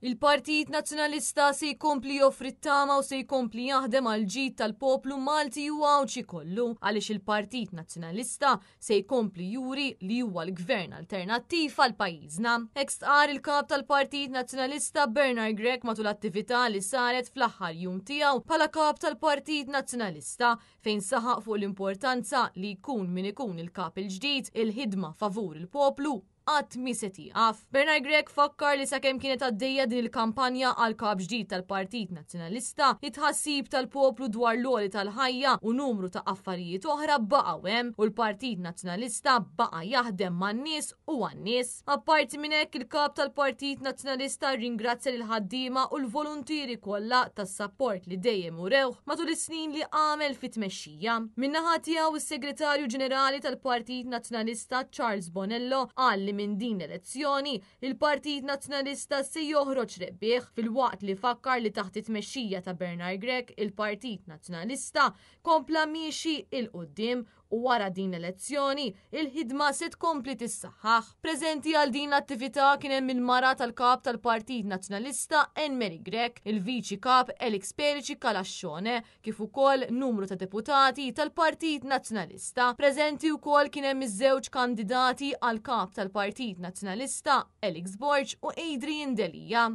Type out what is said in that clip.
Il-Partit Nazzjonalista se jkompli joffri t-tama u se jkompli jaħdem għal ġid tal-poplu Malti u għawċi kollu għaliex il-Partit Nazzjonalista se jkompli juri li huwa l-gvern alternattiv għal pajjiżna. Hekk stqar il-kap tal-Partit Nazzjonalista Bernard Grech matul attività li saret fl-aħħar jum tiegħu bħala kap tal-Partit Nazzjonalista fejn saħaq fuq l-importanza li jkun min ikun il-kap il-ġdid il-ħidma favur il-poplu għat mi se tieqaf. Bernard Grech fakkar li sakemm kienet għaddejja din il-kampanja għal kap ġdid tal-Partit Nazzjonalista it-ħassib tal-poplu dwar l-għoli tal-ħajja u numru ta' affarijiet oħra baqgħu hemm u l-Partit Nazzjonalista baqa' jaħdem man-nies u għan-nies. Apparti minn hekk il-kap tal-Partit Nazzjonalista ringrazzja lil ħaddiema u l-volontieri kollha tas-sapport li dejjem urewh matul is-snin li għamel fit-tmexxija. Min-naħa tiegħu is-Segretarju Ġenerali tal-Partit Nazzjonalista Charles Bonello qal li minn din l-elezzjoni il-Partit Nazzjonalista se joħroġ rebbieħ fil-waqt li fakkar li taħt it-tmexxija ta' Bernard Grech il-Partit Nazzjonalista kompla miexi il-qudiem u wara din l-elezzjoni il-ħidma se tkompli tissaħħaħ. Preżenti għal din l-attività kien hemm il-mara tal-kap tal-Partit Nazzjonalista Anne-Marie Grech, il-viċi kap Elix Perici Kalascione, kif ukoll numru ta' deputati tal-Partit Nazzjonalista. Preżenti wkoll kien hemm iż-żewġ kandidati għal kap tal-Partit Nazzjonalista Elix Borg u Adrian Delija.